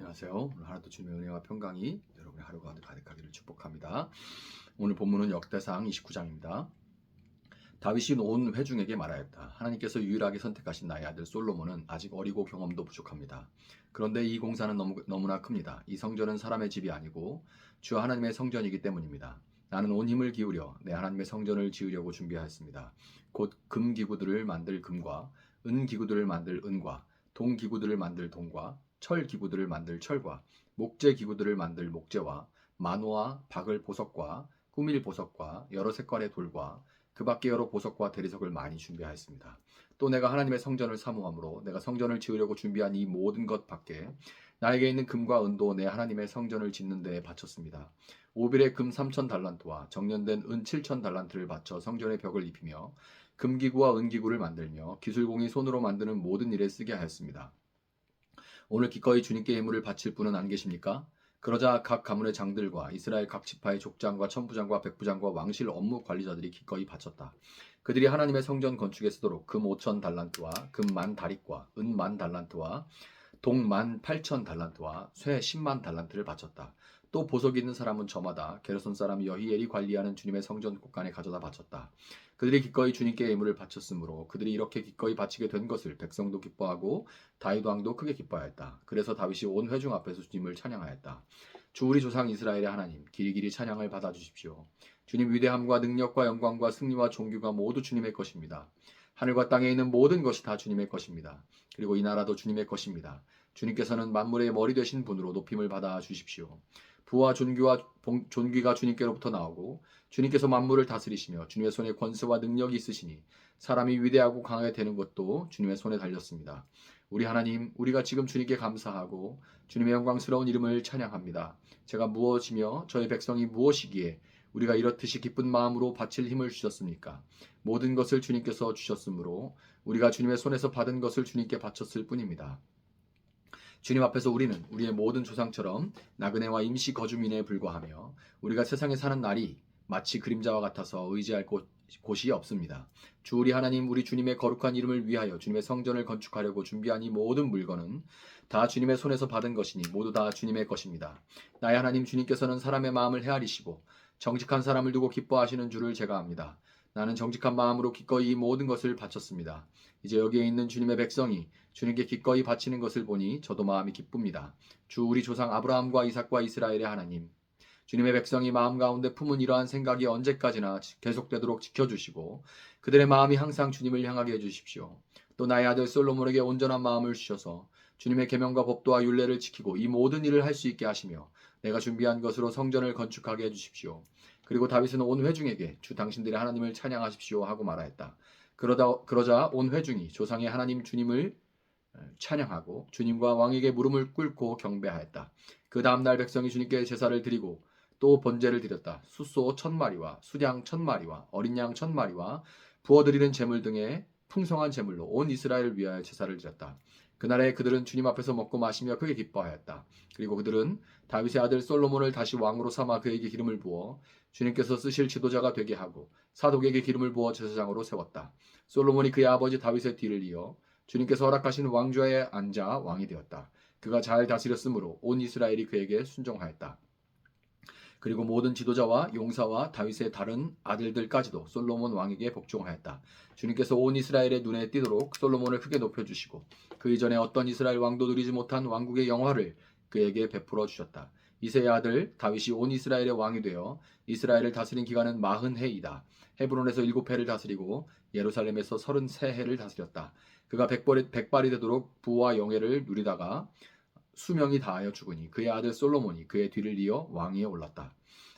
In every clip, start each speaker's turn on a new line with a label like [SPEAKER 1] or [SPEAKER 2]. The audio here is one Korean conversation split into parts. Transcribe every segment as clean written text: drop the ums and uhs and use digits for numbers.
[SPEAKER 1] 안녕하세요. 오늘 하나도 주님의 은혜와 평강이 여러분의 하루가 가득하기를 축복합니다. 오늘 본문은 역대상 29장입니다. 다윗이 온 회중에게 말하였다. 하나님께서 유일하게 선택하신 나의 아들 솔로몬은 아직 어리고 경험도 부족합니다. 그런데 이 공사는 너무나 큽니다. 이 성전은 사람의 집이 아니고 주 하나님의 성전이기 때문입니다. 나는 온 힘을 기울여 내 하나님의 성전을 지으려고 준비하였습니다. 곧 금 기구들을 만들 금과 은 기구들을 만들 은과 동 기구들을 만들 동과 철 기구들을 만들 철과 목재 기구들을 만들 목재와 만호와 박을 보석과 꾸밀 보석과 여러 색깔의 돌과 그 밖에 여러 보석과 대리석을 많이 준비하였습니다. 또 내가 하나님의 성전을 사모함으로 내가 성전을 지으려고 준비한 이 모든 것 밖에 나에게 있는 금과 은도 내 하나님의 성전을 짓는 데에 바쳤습니다. 오빌의 금 3천 달란트와 정련된 은 7천 달란트를 바쳐 성전의 벽을 입히며 금기구와 은기구를 만들며 기술공이 손으로 만드는 모든 일에 쓰게 하였습니다. 오늘 기꺼이 주님께 예물을 바칠 분은 안 계십니까? 그러자 각 가문의 장들과 이스라엘 각 지파의 족장과 천부장과 백부장과 왕실 업무 관리자들이 기꺼이 바쳤다. 그들이 하나님의 성전 건축에 쓰도록 금 5천 달란트와 금 만 다릿과 은 만 달란트와 동 18,000달란트와 쇠 10만 달란트를 바쳤다. 또 보석이 있는 사람은 저마다 게르손 사람 여히엘이 관리하는 주님의 성전 곳간에 가져다 바쳤다. 그들이 기꺼이 주님께 예물을 바쳤으므로 그들이 이렇게 기꺼이 바치게 된 것을 백성도 기뻐하고 다윗 왕도 크게 기뻐하였다. 그래서 다윗이 온 회중 앞에서 주님을 찬양하였다. 주 우리 조상 이스라엘의 하나님, 길이길이 찬양을 받아주십시오. 주님 위대함과 능력과 영광과 승리와 존귀가 모두 주님의 것입니다. 하늘과 땅에 있는 모든 것이 다 주님의 것입니다. 그리고 이 나라도 주님의 것입니다. 주님께서는 만물의 머리 되신 분으로 높임을 받아 주십시오. 부와 존귀가 주님께로부터 나오고 주님께서 만물을 다스리시며 주님의 손에 권세와 능력이 있으시니 사람이 위대하고 강하게 되는 것도 주님의 손에 달렸습니다. 우리 하나님, 우리가 지금 주님께 감사하고 주님의 영광스러운 이름을 찬양합니다. 제가 무엇이며 저희 백성이 무엇이기에 우리가 이렇듯이 기쁜 마음으로 바칠 힘을 주셨습니까? 모든 것을 주님께서 주셨으므로 우리가 주님의 손에서 받은 것을 주님께 바쳤을 뿐입니다. 주님 앞에서 우리는 우리의 모든 조상처럼 나그네와 임시 거주민에 불과하며 우리가 세상에 사는 날이 마치 그림자와 같아서 의지할 곳이 없습니다. 주 우리 하나님, 우리 주님의 거룩한 이름을 위하여 주님의 성전을 건축하려고 준비한 이 모든 물건은 다 주님의 손에서 받은 것이니 모두 다 주님의 것입니다. 나의 하나님 주님께서는 사람의 마음을 헤아리시고 정직한 사람을 두고 기뻐하시는 줄을 제가 압니다. 나는 정직한 마음으로 기꺼이 이 모든 것을 바쳤습니다. 이제 여기에 있는 주님의 백성이 주님께 기꺼이 바치는 것을 보니 저도 마음이 기쁩니다. 주 우리 조상 아브라함과 이삭과 이스라엘의 하나님, 주님의 백성이 마음 가운데 품은 이러한 생각이 언제까지나 계속되도록 지켜주시고 그들의 마음이 항상 주님을 향하게 해주십시오. 또 나의 아들 솔로몬에게 온전한 마음을 주셔서 주님의 계명과 법도와 율례를 지키고 이 모든 일을 할 수 있게 하시며 내가 준비한 것으로 성전을 건축하게 해주십시오. 그리고 다윗은 온 회중에게 주 당신들의 하나님을 찬양하십시오 하고 말하였다. 그러자 온 회중이 조상의 하나님 주님을 찬양하고 주님과 왕에게 무릎을 꿇고 경배하였다. 그 다음날 백성이 주님께 제사를 드리고 또 번제를 드렸다. 숫소 1000마리와 수량 1000마리와 어린 양 1000마리와 부어드리는 제물 등의 풍성한 제물로 온 이스라엘을 위하여 제사를 드렸다. 그날에 그들은 주님 앞에서 먹고 마시며 크게 기뻐하였다. 그리고 그들은 다윗의 아들 솔로몬을 다시 왕으로 삼아 그에게 기름을 부어 주님께서 쓰실 지도자가 되게 하고 사독에게 기름을 부어 제사장으로 세웠다. 솔로몬이 그의 아버지 다윗의 뒤를 이어 주님께서 허락하신 왕좌에 앉아 왕이 되었다. 그가 잘 다스렸으므로 온 이스라엘이 그에게 순종하였다. 그리고 모든 지도자와 용사와 다윗의 다른 아들들까지도 솔로몬 왕에게 복종하였다. 주님께서 온 이스라엘의 눈에 띄도록 솔로몬을 크게 높여주시고 그 이전에 어떤 이스라엘 왕도 누리지 못한 왕국의 영화를 그에게 베풀어 주셨다. 이새의 아들 다윗이 온 이스라엘의 왕이 되어 이스라엘을 다스린 기간은 40해이다. 헤브론에서 7해를 다스리고 예루살렘에서 33해를 다스렸다. 그가 백발이 되도록 부와 영예를 누리다가 수명이 다하여 죽으니 그의 아들 솔로몬이 그의 뒤를 이어 왕위에 올랐다.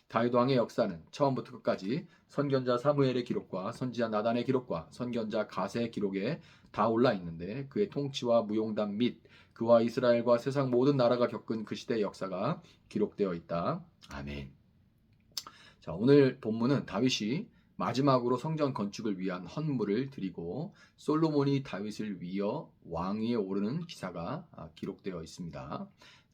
[SPEAKER 1] 다윗 왕의 역사는 처음부터 끝까지 선견자 사무엘의 기록과 선지자 나단의 기록과 선견자 갓의 기록에 다 올라 있는데 그의 통치와 무용담 및 그와 이스라엘과 세상 모든 나라가 겪은 그 시대의 역사가 기록되어 있다. 아멘. 자, 오늘 본문은 다윗이 마지막으로 성전 건축을 위한 헌물을 드리고 솔로몬이 다윗을 위어 왕위에 오르는 기사가 기록되어 있습니다.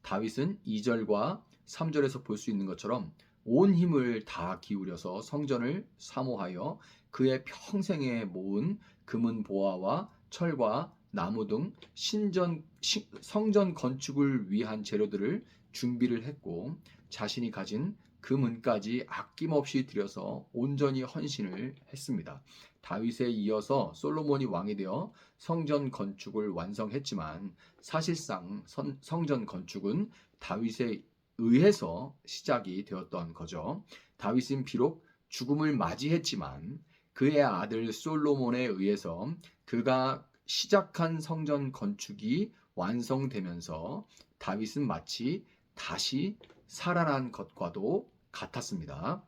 [SPEAKER 1] 다윗은 2절과 3절에서 볼 수 있는 것처럼 온 힘을 다 기울여서 성전을 사모하여 그의 평생에 모은 금은 보화와 철과 나무 등 성전 건축을 위한 재료들을 준비를 했고 자신이 가진 금은까지 아낌없이 들여서 온전히 헌신을 했습니다. 다윗에 이어서 솔로몬이 왕이 되어 성전 건축을 완성했지만 사실상 성전 건축은 다윗에 의해서 시작이 되었던 거죠. 다윗은 비록 죽음을 맞이했지만 그의 아들 솔로몬에 의해서 그가 시작한 성전 건축이 완성되면서 다윗은 마치 다시 살아난 것과도 같았습니다.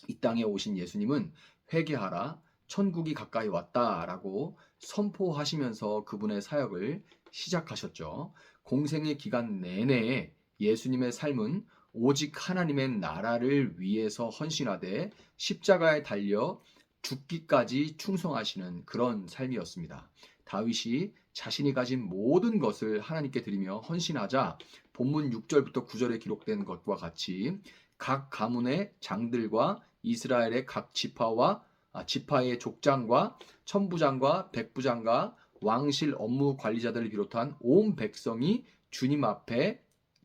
[SPEAKER 1] 이 땅에 오신 예수님은 회개하라, 천국이 가까이 왔다라고 선포하시면서 그분의 사역을 시작하셨죠. 공생의 기간 내내 예수님의 삶은 오직 하나님의 나라를 위해서 헌신하되 십자가에 달려 죽기까지 충성하시는 그런 삶이었습니다. 다윗이 자신이 가진 모든 것을 하나님께 드리며 헌신하자 본문 6절부터 9절에 기록된 것과 같이 각 가문의 장들과 이스라엘의 각 지파의 족장과 천부장과 백부장과 왕실 업무 관리자들을 비롯한 온 백성이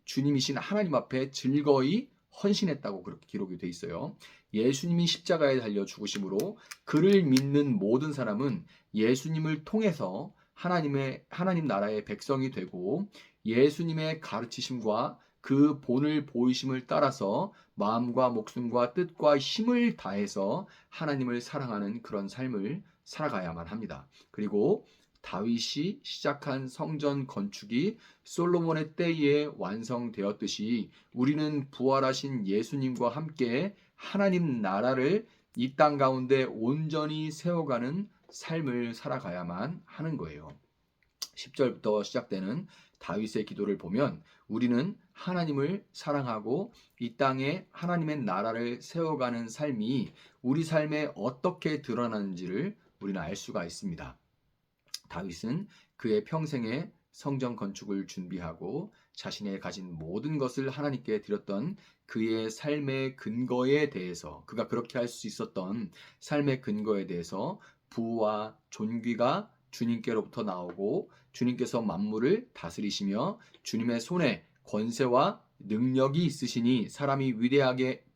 [SPEAKER 1] 주님이신 하나님 앞에 즐거이 헌신했다고 그렇게 기록이 돼 있어요. 예수님이 십자가에 달려 죽으심으로 그를 믿는 모든 사람은 예수님을 통해서 하나님 나라의 백성이 되고 예수님의 가르치심과 그 본을 보이심을 따라서 마음과 목숨과 뜻과 힘을 다해서 하나님을 사랑하는 그런 삶을 살아가야만 합니다. 그리고 다윗이 시작한 성전 건축이 솔로몬의 때에 완성되었듯이 우리는 부활하신 예수님과 함께 하나님 나라를 이 땅 가운데 온전히 세워가는 삶을 살아가야만 하는 거예요. 10절부터 시작되는 다윗의 기도를 보면 우리는 하나님을 사랑하고 이 땅에 하나님의 나라를 세워가는 삶이 우리 삶에 어떻게 드러나는지를 우리는 알 수가 있습니다. 다윗은 그의 평생에 성전 건축을 준비하고 자신의 가진 모든 것을 하나님께 드렸던 그의 삶의 근거에 대해서, 그가 그렇게 할 수 있었던 삶의 근거에 대해서 부와 존귀가 주님께로부터 나오고 주님께서 만물을 다스리시며 주님의 손에 권세와 능력이 있으시니 사람이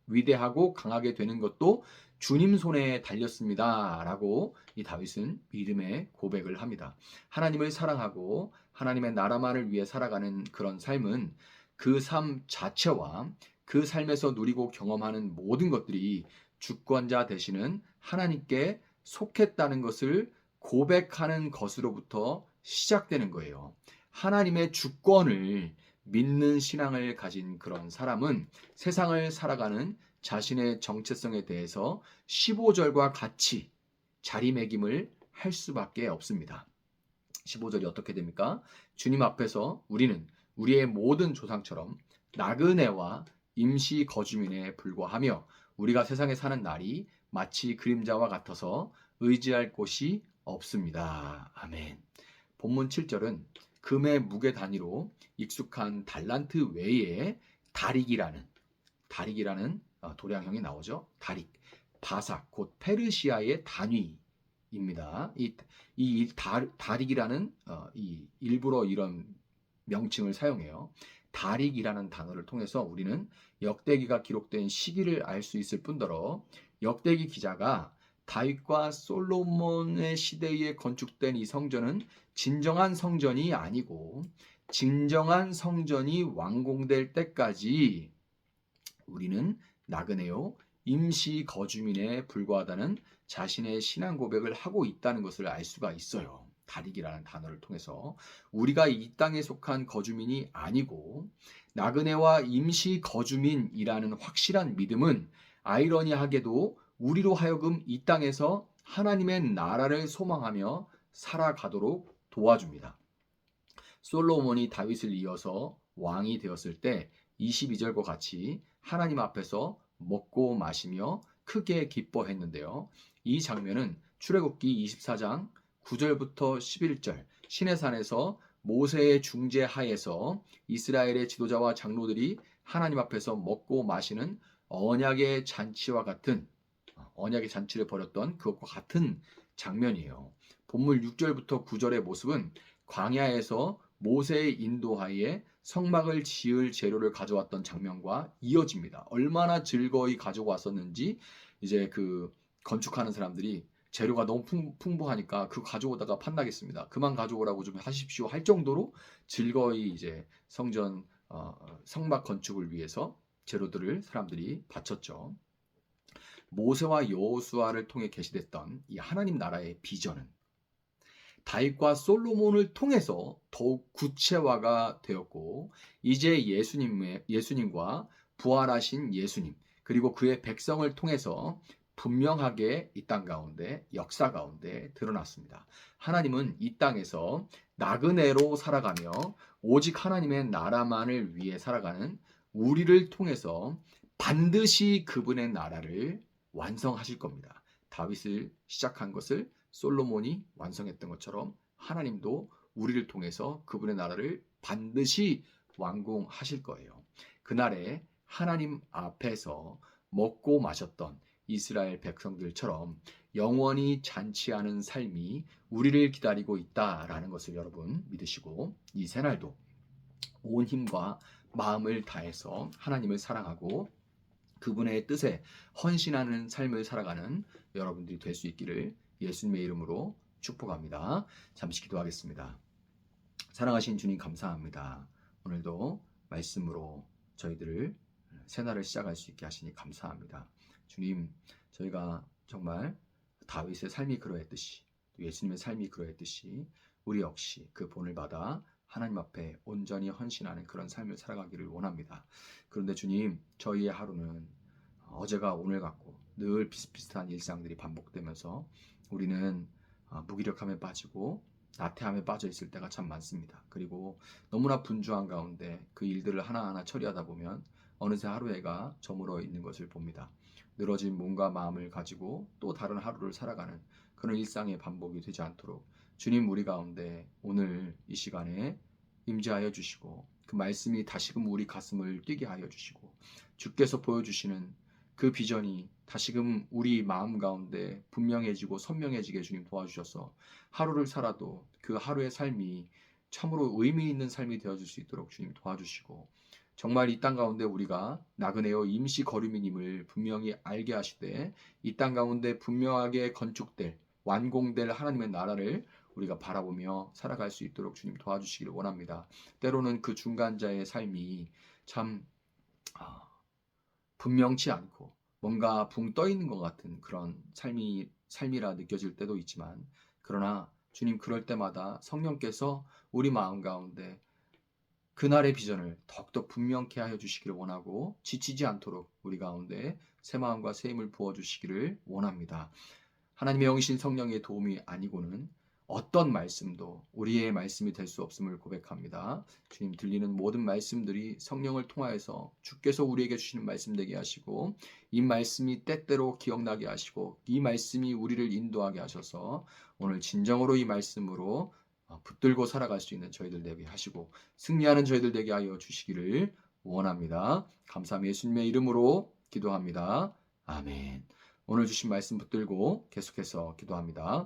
[SPEAKER 1] 위대하고 강하게 되는 것도 주님 손에 달렸습니다. 라고 이 다윗은 믿음의 고백을 합니다. 하나님을 사랑하고 하나님의 나라만을 위해 살아가는 그런 삶은 그 삶 자체와 그 삶에서 누리고 경험하는 모든 것들이 주권자 되시는 하나님께 속했다는 것을 고백하는 것으로부터 시작되는 거예요. 하나님의 주권을 믿는 신앙을 가진 그런 사람은 세상을 살아가는 자신의 정체성에 대해서 15절과 같이 자리매김을 할 수밖에 없습니다. 15절이 어떻게 됩니까? 주님 앞에서 우리는 우리의 모든 조상처럼 나그네와 임시 거주민에 불과하며 우리가 세상에 사는 날이 마치 그림자와 같아서 의지할 곳이 없습니다. 아멘. 본문 7절은 금의 무게 단위로 익숙한 달란트 외에 다릭이라는 도량형이 나오죠. 다릭, 바삭, 곧 페르시아의 단위입니다. 다릭이라는 일부러 이런 명칭을 사용해요. 다릭이라는 단어를 통해서 우리는 역대기가 기록된 시기를 알 수 있을 뿐더러 역대기 기자가 다윗과 솔로몬의 시대에 건축된 이 성전은 진정한 성전이 아니고 진정한 성전이 완공될 때까지 우리는 나그네요 임시 거주민에 불과하다는 자신의 신앙 고백을 하고 있다는 것을 알 수가 있어요. 다릭이라는 단어를 통해서 우리가 이 땅에 속한 거주민이 아니고 나그네와 임시 거주민이라는 확실한 믿음은 아이러니하게도 우리로 하여금 이 땅에서 하나님의 나라를 소망하며 살아가도록 도와줍니다. 솔로몬이 다윗을 이어서 왕이 되었을 때 22절과 같이 하나님 앞에서 먹고 마시며 크게 기뻐했는데요. 이 장면은 출애굽기 24장 9절부터 11절 시내산에서 모세의 중재 하에서 이스라엘의 지도자와 장로들이 하나님 앞에서 먹고 마시는 언약의 잔치와 같은 언약의 잔치를 벌였던 그것과 같은 장면이에요. 본문 6절부터 9절의 모습은 광야에서 모세의 인도하에 성막을 지을 재료를 가져왔던 장면과 이어집니다. 얼마나 즐거이 가지고 왔었는지 이제 그 건축하는 사람들이 재료가 너무 풍부하니까 그거 가져오다가 판나겠습니다. 그만 가져오라고 좀 하십시오 할 정도로 즐거이 이제 성막 건축을 위해서 재료들을 사람들이 바쳤죠. 모세와 여호수아를 통해 계시됐던 이 하나님 나라의 비전은 다윗과 솔로몬을 통해서 더욱 구체화가 되었고, 이제 예수님과 부활하신 예수님 그리고 그의 백성을 통해서 분명하게 이 땅 가운데 역사 가운데 드러났습니다. 하나님은 이 땅에서 나그네로 살아가며 오직 하나님의 나라만을 위해 살아가는 우리를 통해서 반드시 그분의 나라를 완성하실 겁니다. 다윗을 시작한 것을 솔로몬이 완성했던 것처럼 하나님도 우리를 통해서 그분의 나라를 반드시 완공하실 거예요. 그날에 하나님 앞에서 먹고 마셨던 이스라엘 백성들처럼 영원히 잔치하는 삶이 우리를 기다리고 있다라는 것을 여러분 믿으시고, 이 새날도 온 힘과 마음을 다해서 하나님을 사랑하고 그분의 뜻에 헌신하는 삶을 살아가는 여러분들이 될 수 있기를 예수님의 이름으로 축복합니다. 잠시 기도하겠습니다. 사랑하신 주님 감사합니다. 오늘도 말씀으로 저희들을 새날을 시작할 수 있게 하시니 감사합니다. 주님, 저희가 정말 다윗의 삶이 그러했듯이 예수님의 삶이 그러했듯이 우리 역시 그 본을 받아 하나님 앞에 온전히 헌신하는 그런 삶을 살아가기를 원합니다. 그런데 주님, 저희의 하루는 어제가 오늘 같고 늘 비슷비슷한 일상들이 반복되면서 우리는 무기력함에 빠지고 나태함에 빠져 있을 때가 참 많습니다. 그리고 너무나 분주한 가운데 그 일들을 하나하나 처리하다 보면 어느새 하루해가 저물어 있는 것을 봅니다. 늘어진 몸과 마음을 가지고 또 다른 하루를 살아가는 그런 일상의 반복이 되지 않도록 주님, 우리 가운데 오늘 이 시간에 임재하여 주시고 그 말씀이 다시금 우리 가슴을 뛰게 하여 주시고 주께서 보여주시는 그 비전이 다시금 우리 마음 가운데 분명해지고 선명해지게 주님 도와주셔서 하루를 살아도 그 하루의 삶이 참으로 의미 있는 삶이 되어줄 수 있도록 주님 도와주시고, 정말 이 땅 가운데 우리가 나그네요 임시 거류민임을 분명히 알게 하시되 이 땅 가운데 분명하게 건축될 완공될 하나님의 나라를 우리가 바라보며 살아갈 수 있도록 주님 도와주시기를 원합니다. 때로는 그 중간자의 삶이 참 분명치 않고 뭔가 붕 떠 있는 것 같은 그런 삶이라 느껴질 때도 있지만, 그러나 주님, 그럴 때마다 성령께서 우리 마음 가운데 그날의 비전을 더욱더 분명케 하여 주시기를 원하고 지치지 않도록 우리 가운데 새 마음과 새 힘을 부어주시기를 원합니다. 하나님의 영이신 성령의 도움이 아니고는 어떤 말씀도 우리의 말씀이 될 수 없음을 고백합니다. 주님, 들리는 모든 말씀들이 성령을 통하여서 주께서 우리에게 주시는 말씀 되게 하시고, 이 말씀이 때때로 기억나게 하시고 이 말씀이 우리를 인도하게 하셔서 오늘 진정으로 이 말씀으로 붙들고 살아갈 수 있는 저희들 되게 하시고 승리하는 저희들 되게 하여 주시기를 원합니다. 감사함 예수님의 이름으로 기도합니다. 아멘. 오늘 주신 말씀 붙들고 계속해서 기도합니다.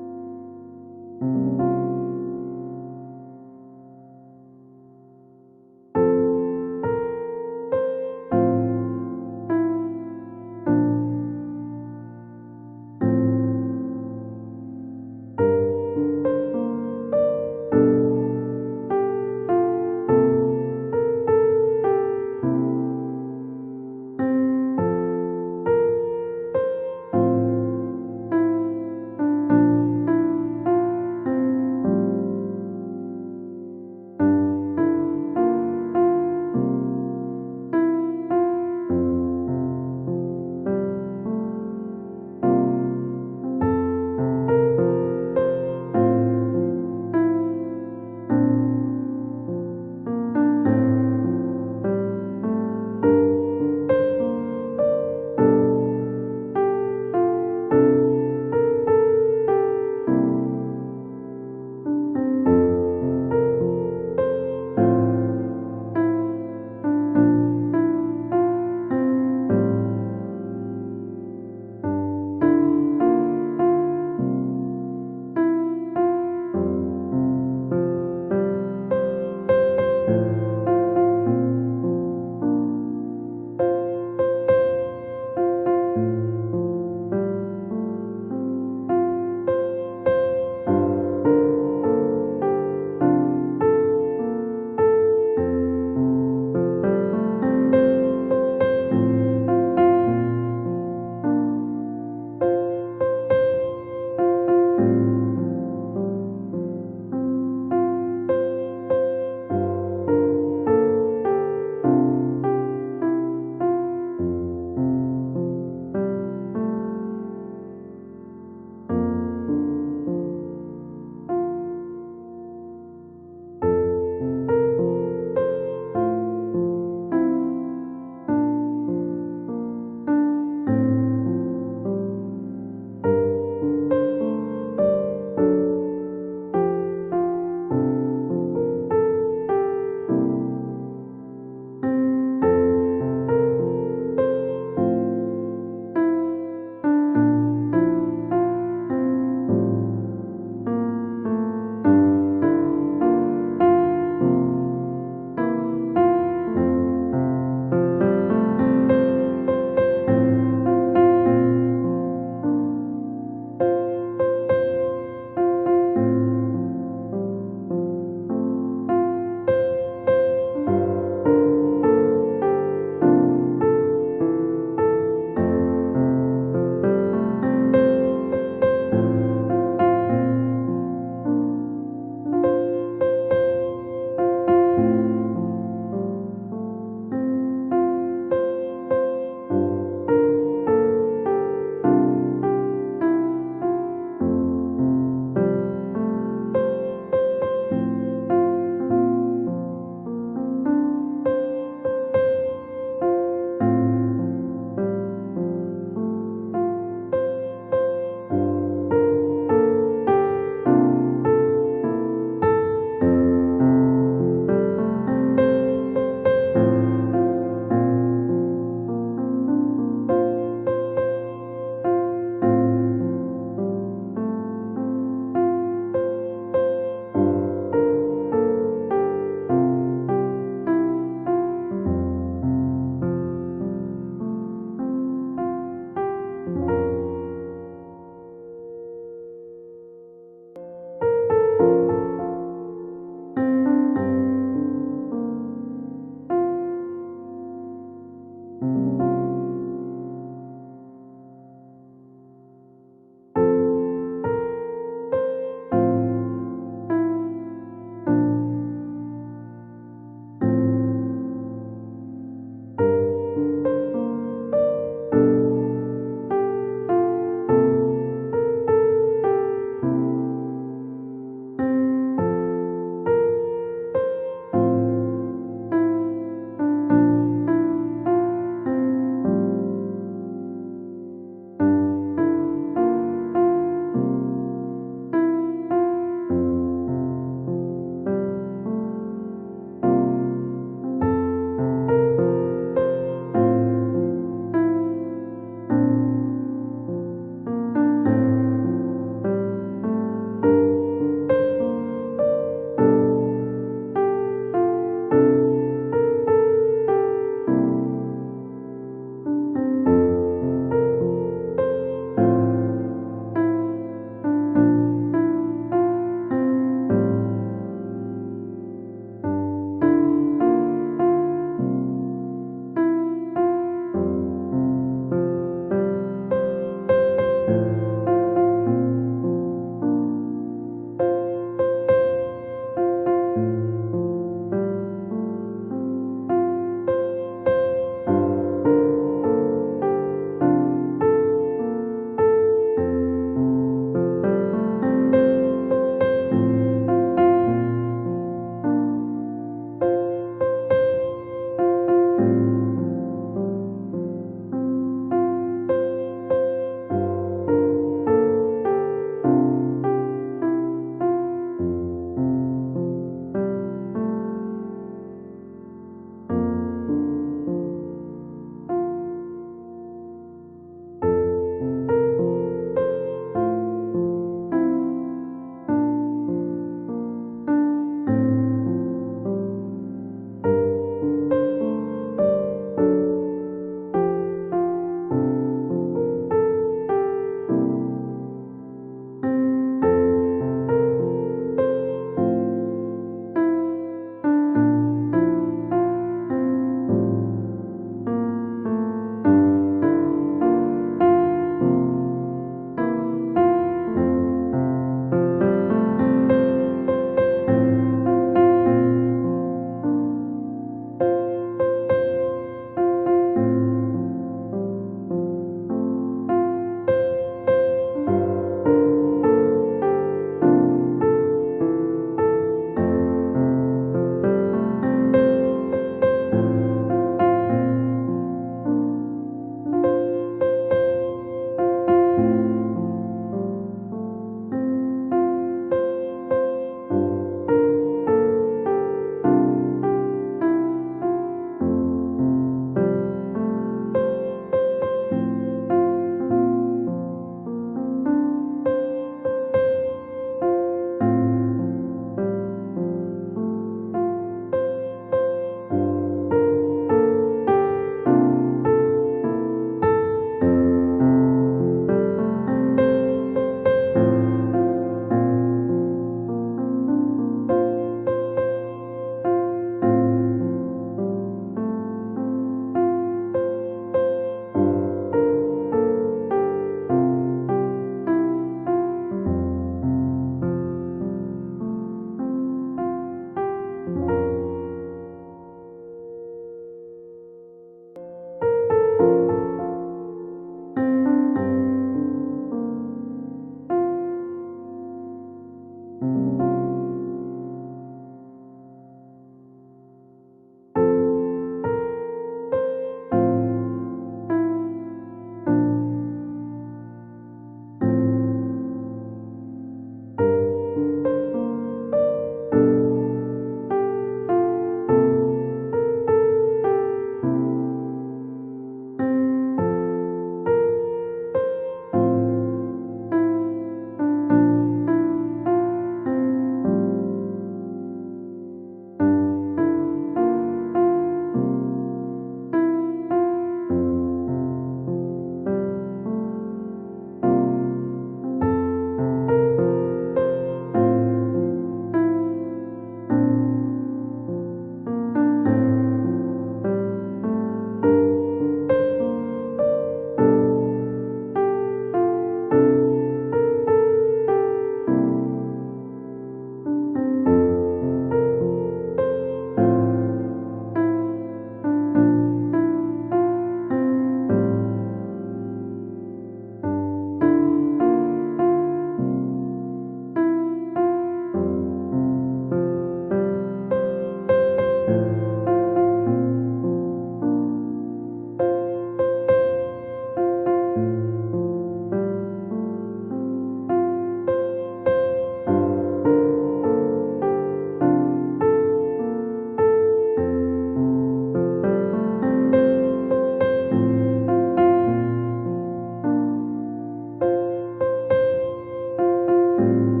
[SPEAKER 1] 아멘.